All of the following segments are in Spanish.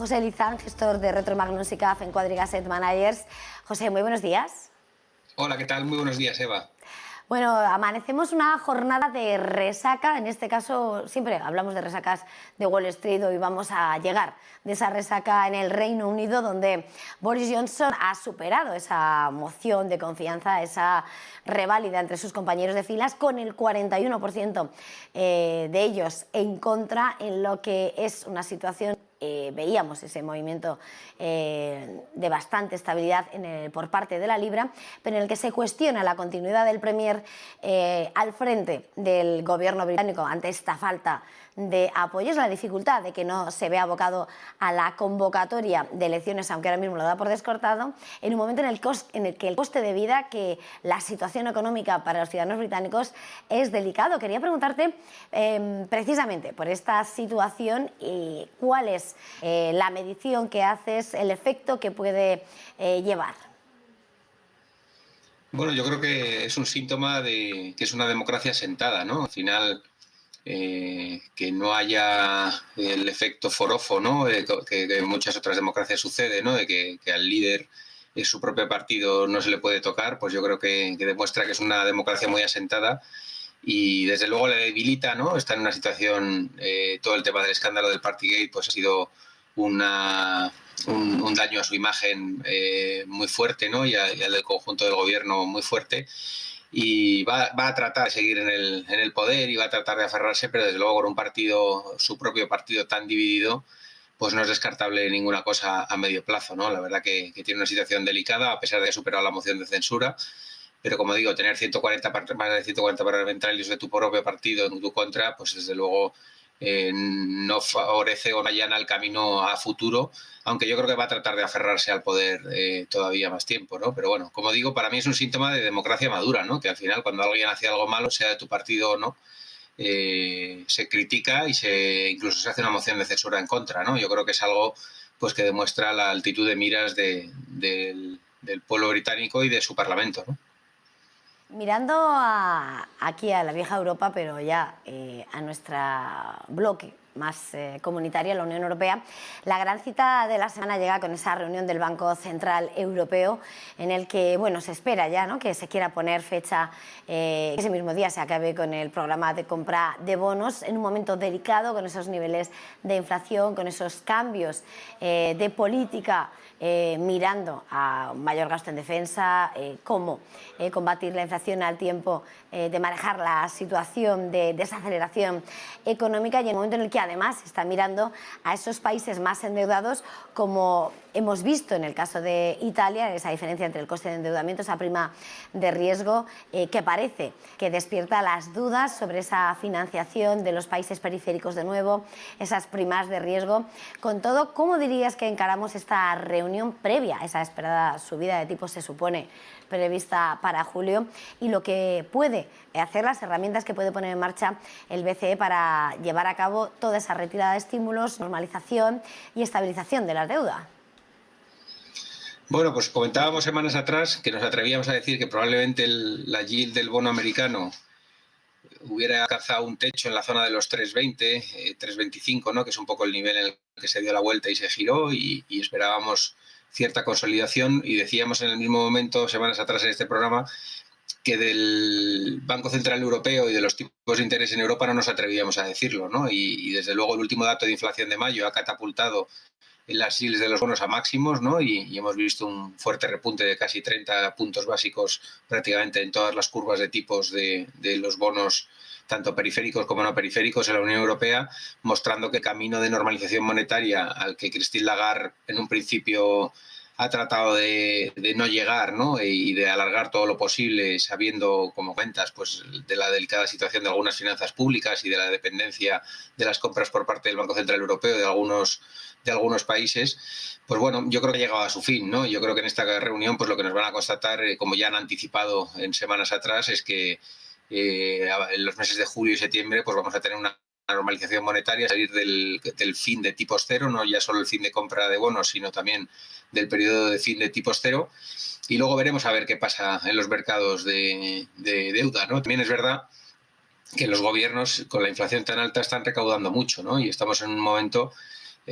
José Lizán, gestor de Retromagnus y CAF en Quadriga Asset Managers. José, muy buenos días. Hola, ¿qué tal? Muy buenos días, Eva. Bueno, amanecemos una jornada de resaca, en este caso siempre hablamos de resacas de Wall Street, hoy vamos a llegar de esa resaca en el Reino Unido, donde Boris Johnson ha superado esa moción de confianza, esa reválida entre sus compañeros de filas, con el 41% de ellos en contra, en lo que es una situación. Veíamos ese movimiento de bastante estabilidad por parte de la libra, pero en el que se cuestiona la continuidad del Premier al frente del gobierno británico ante esta falta de apoyos, la dificultad de que no se vea abocado a la convocatoria de elecciones, aunque ahora mismo lo da por descartado, en un momento en el que el coste de vida, que la situación económica para los ciudadanos británicos es delicado. Quería preguntarte precisamente por esta situación y cuál es la medición que haces, el efecto que puede llevar. Bueno, yo creo que es un síntoma de que es una democracia sentada, ¿no? Al final, que no haya el efecto forofo, ¿no? Que en muchas otras democracias sucede, ¿no? De que al líder de su propio partido no se le puede tocar, pues yo creo que demuestra que es una democracia muy asentada y desde luego le debilita, ¿no? Está en una situación, todo el tema del escándalo del Partygate, pues ha sido un daño a su imagen muy fuerte, ¿no? Y al del conjunto del gobierno muy fuerte. Y va a tratar de seguir en el poder y va a tratar de aferrarse, pero desde luego con un partido, su propio partido tan dividido, pues no es descartable ninguna cosa a medio plazo, ¿no? La verdad que tiene una situación delicada, a pesar de haber superado la moción de censura. Pero como digo, tener más de 140 parlamentarios de tu propio partido en tu contra, pues desde luego no favorece o no allana el camino a futuro, aunque yo creo que va a tratar de aferrarse al poder todavía más tiempo, ¿no? Pero bueno, como digo, para mí es un síntoma de democracia madura, ¿no? Que al final cuando alguien hace algo malo, sea de tu partido o no, se critica y incluso se hace una moción de censura en contra, ¿no? Yo creo que es algo pues que demuestra la altitud de miras del pueblo británico y de su parlamento, ¿no? Mirando aquí a la vieja Europa, pero ya a nuestra bloque más comunitaria, la Unión Europea, la gran cita de la semana llega con esa reunión del Banco Central Europeo en el que, bueno, se espera ya, ¿no?, que se quiera poner fecha, que ese mismo día se acabe con el programa de compra de bonos en un momento delicado, con esos niveles de inflación, con esos cambios de política, mirando a un mayor gasto en defensa, cómo combatir la inflación al tiempo de manejar la situación de desaceleración económica, y en el momento en el que además se está mirando a esos países más endeudados, como hemos visto en el caso de Italia, esa diferencia entre el coste de endeudamiento, esa prima de riesgo que parece que despierta las dudas sobre esa financiación de los países periféricos de nuevo, esas primas de riesgo. Con todo, ¿cómo dirías que encaramos esta reunión previa a esa esperada subida de tipos, se supone, prevista para julio, y lo que puede hacer, las herramientas que puede poner en marcha el BCE para llevar a cabo toda esa retirada de estímulos, normalización y estabilización de la deuda? Bueno, pues comentábamos semanas atrás que nos atrevíamos a decir que probablemente la yield del bono americano hubiera alcanzado un techo en la zona de los 3,20, 3,25, ¿no? Que es un poco el nivel en el que se dio la vuelta y se giró, y esperábamos cierta consolidación, y decíamos en el mismo momento, semanas atrás en este programa, que del Banco Central Europeo y de los tipos de interés en Europa no nos atrevíamos a decirlo, ¿no? Y desde luego el último dato de inflación de mayo ha catapultado en las yields de los bonos a máximos, ¿no? Y hemos visto un fuerte repunte de casi 30 puntos básicos prácticamente en todas las curvas de tipos de los bonos, tanto periféricos como no periféricos, en la Unión Europea, mostrando que el camino de normalización monetaria al que Christine Lagarde en un principio ha tratado de no llegar, ¿no? Y de alargar todo lo posible, sabiendo, como cuentas, pues de la delicada situación de algunas finanzas públicas y de la dependencia de las compras por parte del Banco Central Europeo de algunos países. Pues bueno, yo creo que ha llegado a su fin, ¿no? Yo creo que en esta reunión, pues lo que nos van a constatar, como ya han anticipado en semanas atrás, es que en los meses de julio y septiembre pues vamos a tener una normalización monetaria, salir del fin de tipos cero, no ya solo el fin de compra de bonos, sino también del periodo de fin de tipos cero, y luego veremos a ver qué pasa en los mercados de deuda, ¿no? También es verdad que los gobiernos con la inflación tan alta están recaudando mucho, ¿no? Y estamos en un momento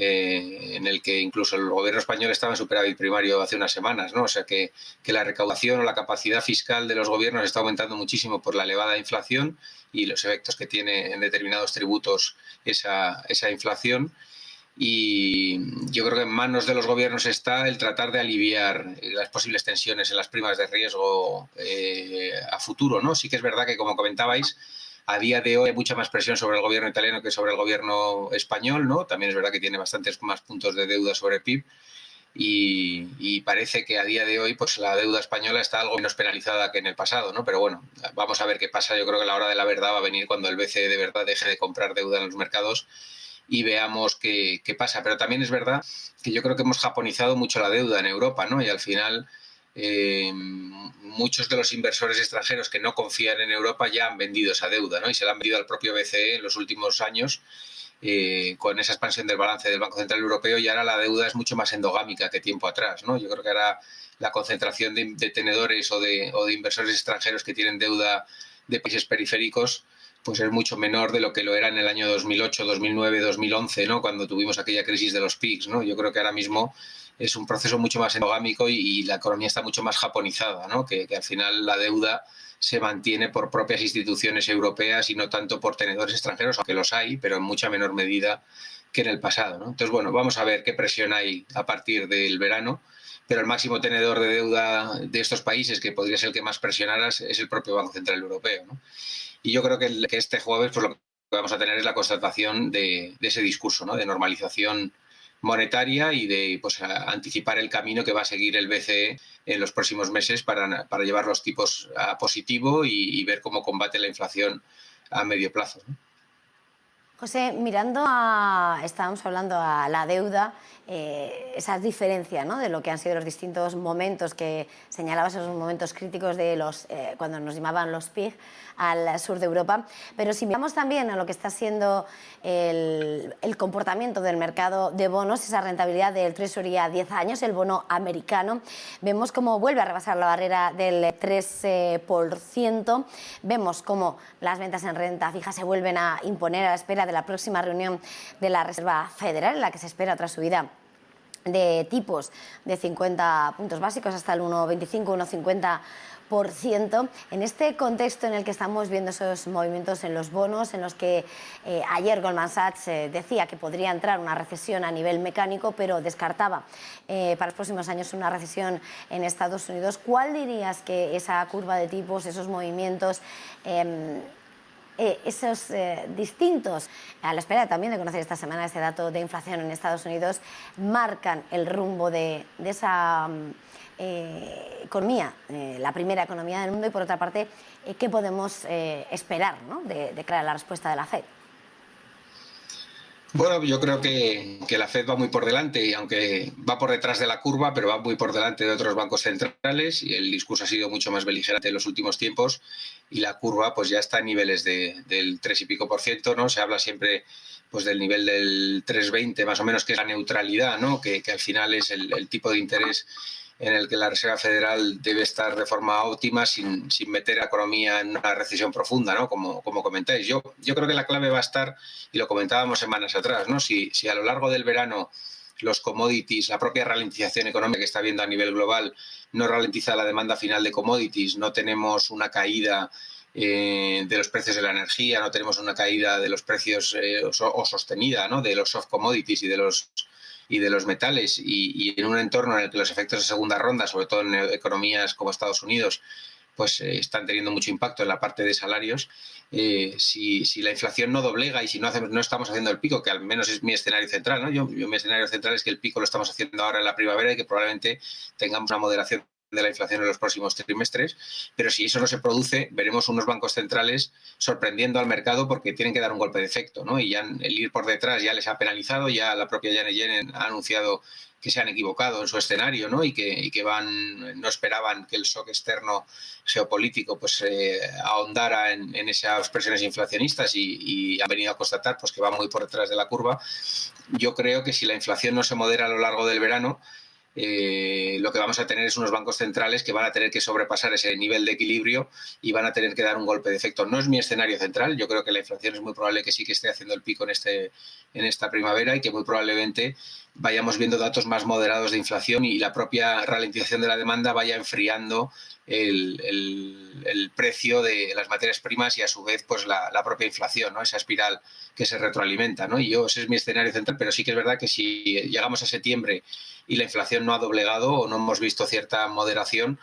en el que incluso el gobierno español estaba en superávit primario hace unas semanas, ¿no? O sea que la recaudación o la capacidad fiscal de los gobiernos está aumentando muchísimo por la elevada inflación y los efectos que tiene en determinados tributos esa inflación. Y yo creo que en manos de los gobiernos está el tratar de aliviar las posibles tensiones en las primas de riesgo a futuro, ¿no? Sí que es verdad que, como comentabais, a día de hoy hay mucha más presión sobre el gobierno italiano que sobre el gobierno español, ¿no? También es verdad que tiene bastantes más puntos de deuda sobre PIB y parece que a día de hoy pues la deuda española está algo menos penalizada que en el pasado, ¿no? Pero bueno, vamos a ver qué pasa. Yo creo que la hora de la verdad va a venir cuando el BCE de verdad deje de comprar deuda en los mercados y veamos qué pasa. Pero también es verdad que yo creo que hemos japonizado mucho la deuda en Europa, ¿no? Y al final muchos de los inversores extranjeros que no confían en Europa ya han vendido esa deuda, ¿no? Y se la han vendido al propio BCE en los últimos años con esa expansión del balance del Banco Central Europeo, y ahora la deuda es mucho más endogámica que tiempo atrás, ¿no? Yo creo que ahora la concentración de tenedores o de inversores extranjeros que tienen deuda de países periféricos pues es mucho menor de lo que lo era en el año 2008, 2009, 2011, ¿no? Cuando tuvimos aquella crisis de los PIGs, ¿no? Yo creo que ahora mismo es un proceso mucho más endogámico y la economía está mucho más japonizada, ¿no? Que al final la deuda se mantiene por propias instituciones europeas y no tanto por tenedores extranjeros, aunque los hay, pero en mucha menor medida que en el pasado, ¿no? Entonces, bueno, vamos a ver qué presión hay a partir del verano, pero el máximo tenedor de deuda de estos países, que podría ser el que más presionara, es el propio Banco Central Europeo, ¿no? Y yo creo que este jueves pues lo que vamos a tener es la constatación de ese discurso, ¿no? De normalización monetaria y de pues, anticipar el camino que va a seguir el BCE en los próximos meses para llevar los tipos a positivo y ver cómo combate la inflación a medio plazo, ¿no? José, estábamos hablando a la deuda, esas diferencias, ¿no? De lo que han sido los distintos momentos que señalabas, esos momentos críticos de cuando nos llamaban los PIG al sur de Europa. Pero si miramos también a lo que está siendo el comportamiento del mercado de bonos, esa rentabilidad del Treasury a 10 años, el bono americano, vemos cómo vuelve a rebasar la barrera del 3%. Vemos cómo las ventas en renta fija se vuelven a imponer a la espera de la próxima reunión de la Reserva Federal, en la que se espera otra subida de tipos de 50 puntos básicos hasta el 1,25, 1,50%. En este contexto en el que estamos viendo esos movimientos en los bonos, en los que ayer Goldman Sachs decía que podría entrar una recesión a nivel mecánico, pero descartaba para los próximos años una recesión en Estados Unidos, ¿cuál dirías que esa curva de tipos, esos movimientos, esos distintos, a la espera también de conocer esta semana ese dato de inflación en Estados Unidos, marcan el rumbo de esa economía, la primera economía del mundo? Y por otra parte, ¿qué podemos esperar, ¿no? de cara a la respuesta de la FED? Bueno, yo creo que la FED va muy por delante, y aunque va por detrás de la curva, pero va muy por delante de otros bancos centrales, y el discurso ha sido mucho más beligerante en los últimos tiempos, y la curva pues ya está a niveles del 3 y pico por ciento, ¿no? Se habla siempre pues del nivel del 3,20 más o menos, que es la neutralidad, ¿no? Que al final es el tipo de interés en el que la Reserva Federal debe estar de forma óptima sin meter a la economía en una recesión profunda, ¿no? Como comentáis. Yo creo que la clave va a estar, y lo comentábamos semanas atrás, ¿no? Si a lo largo del verano los commodities, la propia ralentización económica que está habiendo a nivel global no ralentiza la demanda final de commodities, no tenemos una caída de los precios de la energía, no tenemos una caída de los precios o sostenida, ¿no? De los soft commodities y de los metales, y en un entorno en el que los efectos de segunda ronda, sobre todo en economías como Estados Unidos, pues están teniendo mucho impacto en la parte de salarios. Si la inflación no doblega y si no estamos haciendo el pico, que al menos es mi escenario central, ¿no? Mi escenario central es que el pico lo estamos haciendo ahora en la primavera y que probablemente tengamos una moderación de la inflación en los próximos trimestres, pero si eso no se produce, veremos unos bancos centrales sorprendiendo al mercado porque tienen que dar un golpe de efecto, ¿no? Y ya el ir por detrás ya les ha penalizado, ya la propia Janet Yellen ha anunciado que se han equivocado en su escenario, ¿no? Y que no esperaban que el shock externo geopolítico pues ahondara en esas presiones inflacionistas y han venido a constatar pues que va muy por detrás de la curva. Yo creo que si la inflación no se modera a lo largo del verano, lo que vamos a tener es unos bancos centrales que van a tener que sobrepasar ese nivel de equilibrio y van a tener que dar un golpe de efecto. No es mi escenario central, yo creo que la inflación es muy probable que sí que esté haciendo el pico en esta primavera y que muy probablemente vayamos viendo datos más moderados de inflación y la propia ralentización de la demanda vaya enfriando el precio de las materias primas y a su vez pues la propia inflación, ¿no? Esa espiral que se retroalimenta, ¿no? Y ese es mi escenario central, pero sí que es verdad que si llegamos a septiembre y la inflación no ha doblegado o no hemos visto cierta moderación,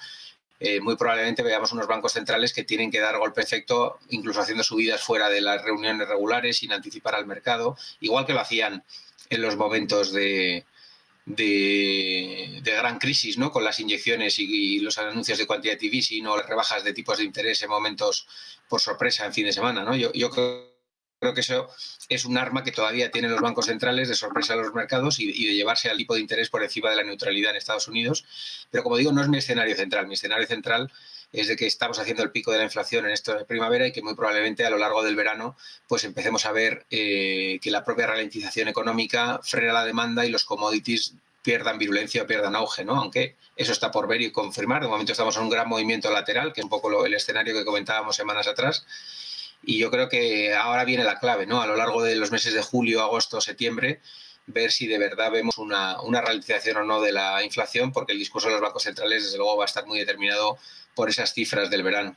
muy probablemente veamos unos bancos centrales que tienen que dar golpe de efecto, incluso haciendo subidas fuera de las reuniones regulares sin anticipar al mercado, igual que lo hacían en los momentos de gran crisis, ¿no? Con las inyecciones y los anuncios de quantitative easing o las rebajas de tipos de interés en momentos por sorpresa en fin de semana, ¿no? Yo creo que eso es un arma que todavía tienen los bancos centrales de sorpresa a los mercados y de llevarse al tipo de interés por encima de la neutralidad en Estados Unidos. Pero como digo, no es mi escenario central. Mi escenario central es de que estamos haciendo el pico de la inflación en esta primavera y que muy probablemente a lo largo del verano pues empecemos a ver que la propia ralentización económica frena la demanda y los commodities pierdan virulencia o pierdan auge, ¿no? Aunque eso está por ver y confirmar. De momento estamos en un gran movimiento lateral, que es un poco el escenario que comentábamos semanas atrás. Y yo creo que ahora viene la clave, ¿no? A lo largo de los meses de julio, agosto, septiembre, ver si de verdad vemos una ralentización o no de la inflación, porque el discurso de los bancos centrales, desde luego, va a estar muy determinado por esas cifras del verano.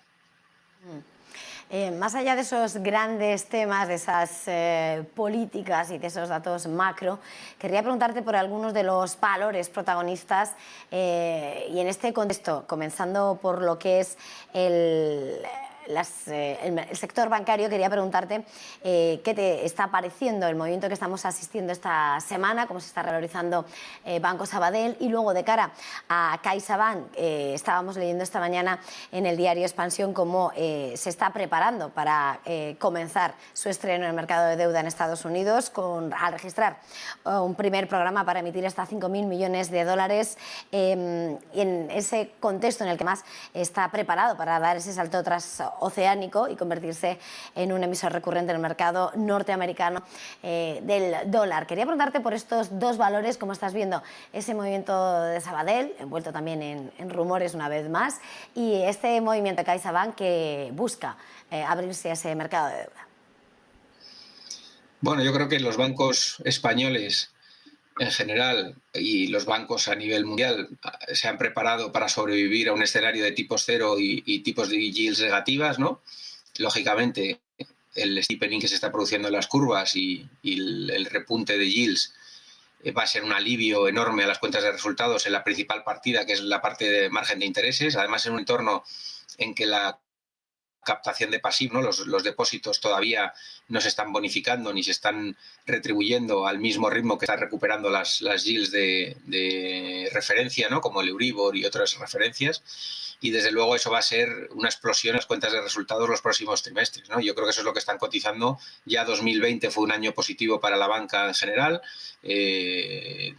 Más allá de esos grandes temas, de esas políticas y de esos datos macro, querría preguntarte por algunos de los valores protagonistas y en este contexto, comenzando por lo que es el sector bancario, quería preguntarte qué te está pareciendo el movimiento que estamos asistiendo esta semana, cómo se está revalorizando Banco Sabadell y luego de cara a CaixaBank, estábamos leyendo esta mañana en el diario Expansión cómo se está preparando para comenzar su estreno en el mercado de deuda en Estados Unidos al registrar un primer programa para emitir hasta 5.000 millones de dólares y en ese contexto en el que más está preparado para dar ese salto transoceánico y convertirse en un emisor recurrente en el mercado norteamericano del dólar. Quería preguntarte por estos dos valores, cómo estás viendo ese movimiento de Sabadell, envuelto también en rumores una vez más, y este movimiento de CaixaBank que busca abrirse a ese mercado de deuda. Bueno, yo creo que los bancos españoles en general y los bancos a nivel mundial se han preparado para sobrevivir a un escenario de tipos cero y tipos de yields negativas, ¿no? Lógicamente, el steepening que se está produciendo en las curvas y el repunte de yields va a ser un alivio enorme a las cuentas de resultados en la principal partida, que es la parte de margen de intereses, además en un entorno en que la captación de pasivo, ¿no? Los depósitos todavía no se están bonificando ni se están retribuyendo al mismo ritmo que están recuperando las yields de referencia, ¿no? Como el Euribor y otras referencias. Y desde luego eso va a ser una explosión en las cuentas de resultados los próximos trimestres, ¿no? Yo creo que eso es lo que están cotizando. Ya 2020 fue un año positivo para la banca en general. En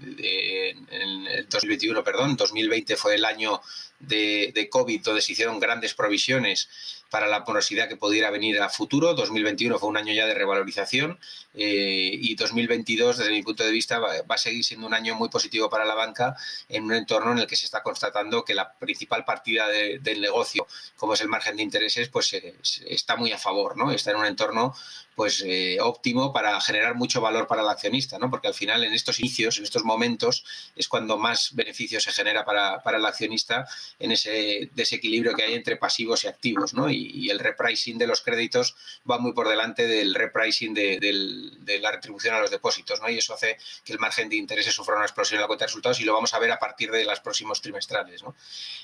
el 2021, perdón, 2020 fue el año de COVID, donde se hicieron grandes provisiones para la porosidad que pudiera venir a futuro. 2021 fue un año ya de revalorización y 2022, desde mi punto de vista, va a seguir siendo un año muy positivo para la banca en un entorno en el que se está constatando que la principal partida del negocio, como es el margen de intereses, pues está muy a favor, ¿no? Está en un entorno pues óptimo para generar mucho valor para el accionista, ¿no? Porque al final en estos inicios, en estos momentos, es cuando más beneficio se genera para el accionista en ese desequilibrio que hay entre pasivos y activos, ¿no? Y el repricing de los créditos va muy por delante del repricing de la retribución a los depósitos, ¿no? Y eso hace que el margen de intereses sufra una explosión en la cuenta de resultados y lo vamos a ver a partir de los próximos trimestrales, ¿no?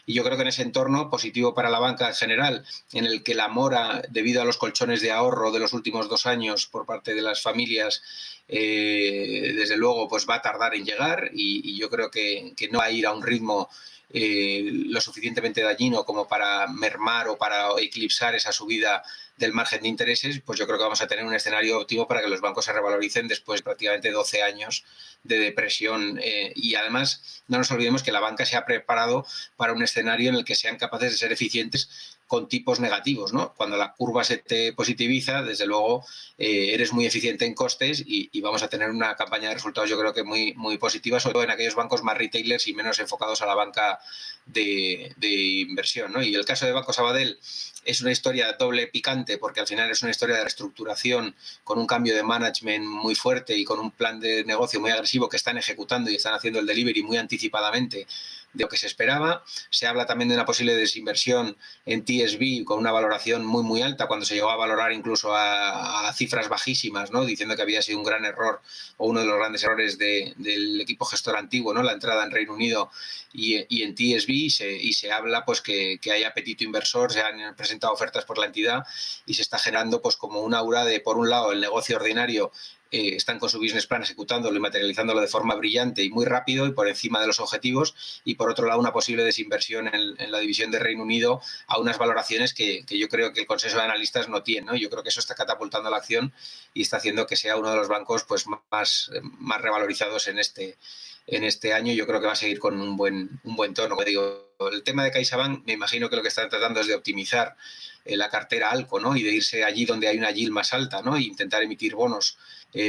Y yo creo que en ese entorno positivo para la banca en general, en el que la mora, debido a los colchones de ahorro de los últimos 2 años por parte de las familias, desde luego pues va a tardar en llegar y yo creo que no va a ir a un ritmo lo suficientemente dañino como para mermar o para eclipsar esa subida del margen de intereses, pues yo creo que vamos a tener un escenario óptimo para que los bancos se revaloricen después de prácticamente 12 años de depresión. Y además, no nos olvidemos que la banca se ha preparado para un escenario en el que sean capaces de ser eficientes con tipos negativos, ¿no? Cuando la curva se te positiviza, desde luego eres muy eficiente en costes y vamos a tener una campaña de resultados yo creo que muy positiva, sobre todo en aquellos bancos más retailers y menos enfocados a la banca de inversión, ¿no? Y el caso de Banco Sabadell es una historia doble picante porque al final es una historia de reestructuración con un cambio de management muy fuerte y con un plan de negocio muy agresivo que están ejecutando y están haciendo el delivery muy anticipadamente de lo que se esperaba. Se habla también de una posible desinversión en TSB con una valoración muy alta, cuando se llegó a valorar incluso a cifras bajísimas, ¿no? Diciendo que había sido un gran error o uno de los grandes errores del equipo gestor antiguo, ¿no? La entrada en Reino Unido y en TSB, y se habla pues que hay apetito inversor, se han presentado ofertas por la entidad y se está generando pues como un aura de, por un lado, el negocio ordinario están con su business plan ejecutándolo y materializándolo de forma brillante y muy rápido y por encima de los objetivos, y por otro lado una posible desinversión en la división de Reino Unido a unas valoraciones que yo creo que el consenso de analistas no tiene, ¿no? Yo creo que eso está catapultando la acción y está haciendo que sea uno de los bancos pues más revalorizados en este año. Yo creo que va a seguir con un buen tono. Como digo, el tema de CaixaBank, me imagino que lo que están tratando es de optimizar la cartera ALCO, ¿no? Y de irse allí donde hay una yield más alta, ¿no? E intentar emitir bonos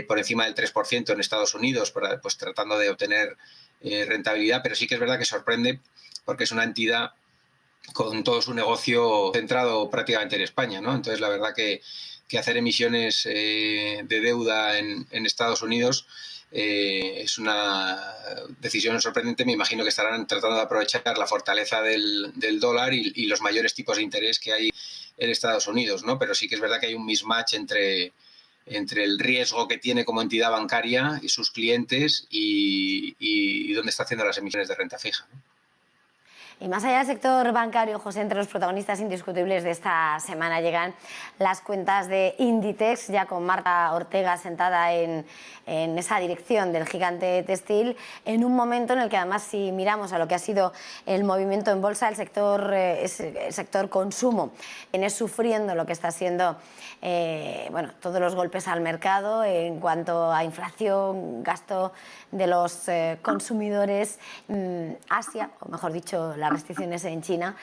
por encima del 3% en Estados Unidos, pues tratando de obtener rentabilidad. Pero sí que es verdad que sorprende porque es una entidad con todo su negocio centrado prácticamente en España, ¿no? Entonces, la verdad que hacer emisiones de deuda en Estados Unidos es una decisión sorprendente. Me imagino que estarán tratando de aprovechar la fortaleza del dólar y los mayores tipos de interés que hay en Estados Unidos, ¿no? Pero sí que es verdad que hay un mismatch entre el riesgo que tiene como entidad bancaria y sus clientes y dónde está haciendo las emisiones de renta fija, ¿no? Y más allá del sector bancario, José, entre los protagonistas indiscutibles de esta semana llegan las cuentas de Inditex, ya con Marta Ortega sentada en esa dirección del gigante textil, en un momento en el que además, si miramos a lo que ha sido el movimiento en bolsa, el sector consumo viene sufriendo lo que está siendo todos los golpes al mercado en cuanto a inflación, gasto de los consumidores, Asia, o mejor dicho, las restricciones en China.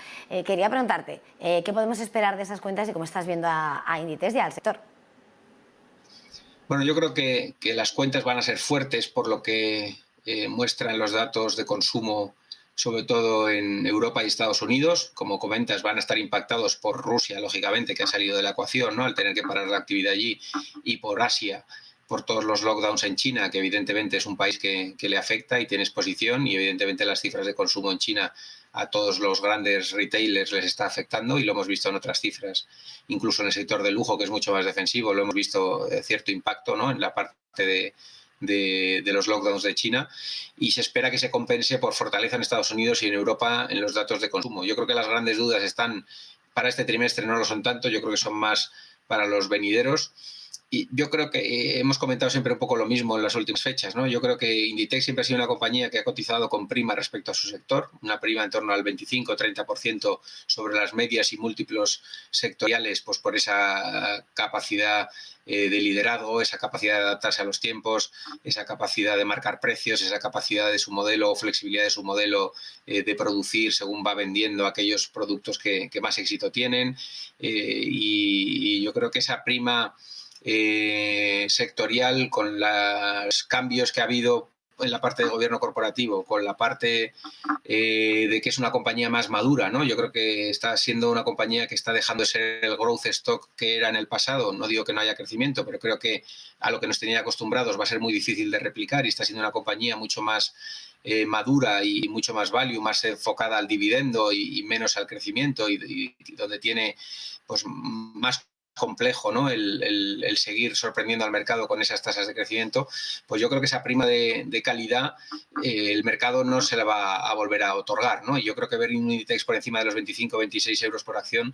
Quería preguntarte, ¿qué podemos esperar de esas cuentas y cómo estás viendo a Inditex y al sector? Bueno, yo creo que las cuentas van a ser fuertes por lo que muestran los datos de consumo, sobre todo en Europa y Estados Unidos. Como comentas, van a estar impactados por Rusia, lógicamente, que ha salido de la ecuación, ¿no? Al tener que parar la actividad allí, y por Asia, por todos los lockdowns en China, que evidentemente es un país que le afecta y tiene exposición, y evidentemente las cifras de consumo en China a todos los grandes retailers les está afectando, y lo hemos visto en otras cifras, incluso en el sector del lujo, que es mucho más defensivo, lo hemos visto cierto impacto, ¿no? En la parte de los lockdowns de China, y se espera que se compense por fortaleza en Estados Unidos y en Europa en los datos de consumo. Yo creo que las grandes dudas están para este trimestre, no lo son tanto, yo creo que son más para los venideros. Y yo creo que hemos comentado siempre un poco lo mismo en las últimas fechas, ¿no? Yo creo que Inditex siempre ha sido una compañía que ha cotizado con prima respecto a su sector, una prima en torno al 25-30% sobre las medias y múltiplos sectoriales, pues por esa capacidad de liderazgo, esa capacidad de adaptarse a los tiempos, esa capacidad de marcar precios, esa capacidad de su modelo o flexibilidad de su modelo de producir según va vendiendo aquellos productos que más éxito tienen. Y yo creo que esa prima sectorial, con los cambios que ha habido en la parte de gobierno corporativo, con la parte de que es una compañía más madura, ¿no? Yo creo que está siendo una compañía que está dejando de ser el growth stock que era en el pasado. No digo que no haya crecimiento, pero creo que a lo que nos tenía acostumbrados va a ser muy difícil de replicar, y está siendo una compañía mucho más madura y mucho más value, más enfocada al dividendo y menos al crecimiento, y donde tiene pues más complejo, ¿no? El seguir sorprendiendo al mercado con esas tasas de crecimiento. Pues yo creo que esa prima de calidad el mercado no se la va a volver a otorgar, ¿no? Y yo creo que ver un Inditex por encima de los 25-26 euros por acción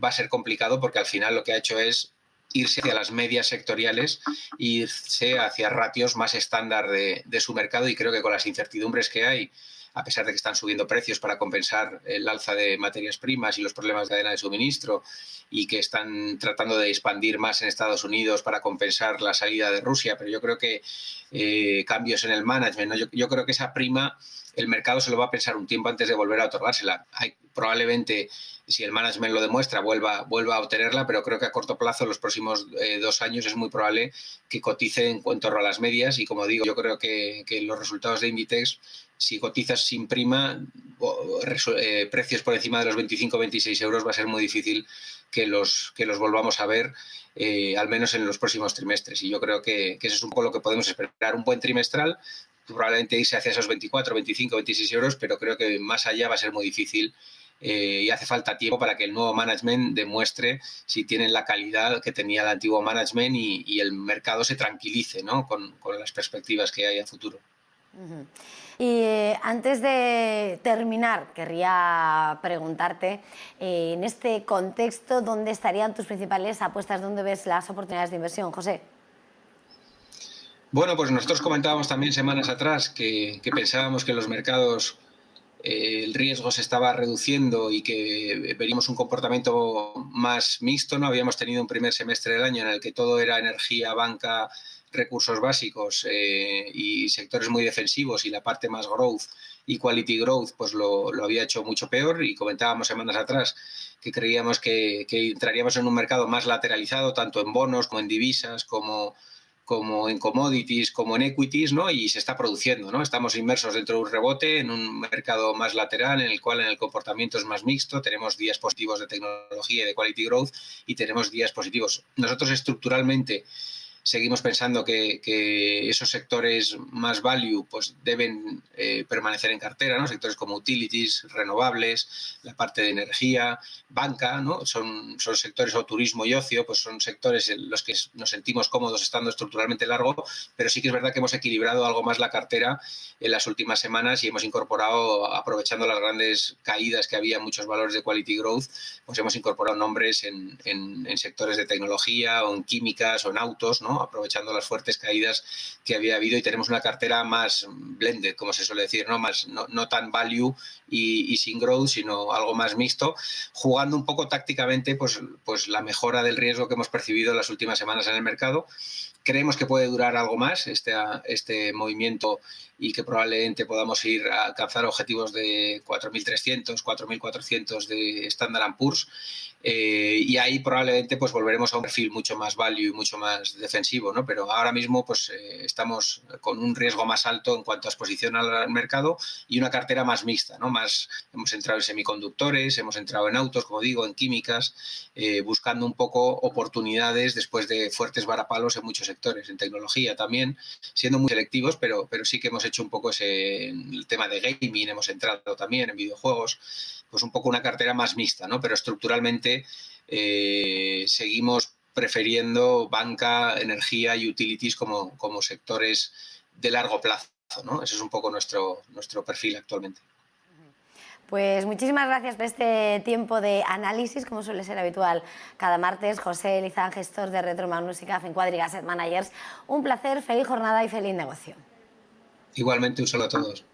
va a ser complicado, porque al final lo que ha hecho es irse hacia las medias sectoriales, irse hacia ratios más estándar de su mercado, y creo que con las incertidumbres que hay a pesar de que están subiendo precios para compensar el alza de materias primas y los problemas de cadena de suministro, y que están tratando de expandir más en Estados Unidos para compensar la salida de Rusia. Pero yo creo que cambios en el management, ¿no? Yo creo que esa prima el mercado se lo va a pensar un tiempo antes de volver a otorgársela. Probablemente, si el management lo demuestra, vuelva a obtenerla, pero creo que a corto plazo, los próximos 2 años, es muy probable que cotice en torno a las medias. Y como digo, yo creo que los resultados de Inditex, si cotizas sin prima, precios por encima de los 25-26 euros, va a ser muy difícil que los volvamos a ver, al menos en los próximos trimestres. Y yo creo que eso es un poco lo que podemos esperar. Un buen trimestral, probablemente irse hacia esos 24, 25, 26 euros, pero creo que más allá va a ser muy difícil, y hace falta tiempo para que el nuevo management demuestre si tienen la calidad que tenía el antiguo management y el mercado se tranquilice, ¿no? con las perspectivas que hay a futuro. Uh-huh. Y antes de terminar, querría preguntarte, en este contexto, ¿dónde estarían tus principales apuestas? ¿Dónde ves las oportunidades de inversión, José? Bueno, pues nosotros comentábamos también semanas atrás que pensábamos que los mercados, el riesgo se estaba reduciendo y que veríamos un comportamiento más mixto, ¿no? Habíamos tenido un primer semestre del año en el que todo era energía, banca, recursos básicos, y sectores muy defensivos, y la parte más growth y quality growth pues lo había hecho mucho peor, y comentábamos semanas atrás que creíamos que entraríamos en un mercado más lateralizado, tanto en bonos como en divisas, como en commodities, como en equities, ¿no? Y se está produciendo, ¿no? Estamos inmersos dentro de un rebote, en un mercado más lateral, en el cual el comportamiento es más mixto. Tenemos días positivos de tecnología y de quality growth, y tenemos días positivos. Nosotros estructuralmente seguimos pensando que esos sectores más value pues deben permanecer en cartera, ¿no? Sectores como utilities, renovables, la parte de energía, banca, ¿no? Son sectores, o turismo y ocio, pues son sectores en los que nos sentimos cómodos estando estructuralmente largo, pero sí que es verdad que hemos equilibrado algo más la cartera en las últimas semanas, y hemos incorporado, aprovechando las grandes caídas que había en muchos valores de quality growth, pues hemos incorporado nombres en sectores de tecnología, o en químicas, o en autos, ¿no? Aprovechando las fuertes caídas que había habido, y tenemos una cartera más blended, como se suele decir, no tan value y sin growth, sino algo más mixto, jugando un poco tácticamente pues la mejora del riesgo que hemos percibido en las últimas semanas en el mercado. Creemos que puede durar algo más este movimiento, y que probablemente podamos ir a alcanzar objetivos de 4.300, 4.400 de Standard & Poor's, y ahí probablemente pues volveremos a un perfil mucho más value y mucho más defensivo, ¿no? Pero ahora mismo pues estamos con un riesgo más alto en cuanto a exposición al mercado, y una cartera más mixta, ¿no? Hemos entrado en semiconductores, hemos entrado en autos, como digo, en químicas, buscando un poco oportunidades después de fuertes varapalos en muchos sectores, en tecnología también, siendo muy selectivos, pero sí que hemos hecho un poco el tema de gaming, hemos entrado también en videojuegos, pues un poco una cartera más mixta, ¿no? Pero estructuralmente seguimos prefiriendo banca, energía y utilities como sectores de largo plazo, ¿no? Ese es un poco nuestro perfil actualmente. Pues muchísimas gracias por este tiempo de análisis, como suele ser habitual cada martes. José Lizán, gestor de Retromagnus y CAF en Quadriga Asset Managers. Un placer, feliz jornada y feliz negocio. Igualmente, un saludo a todos.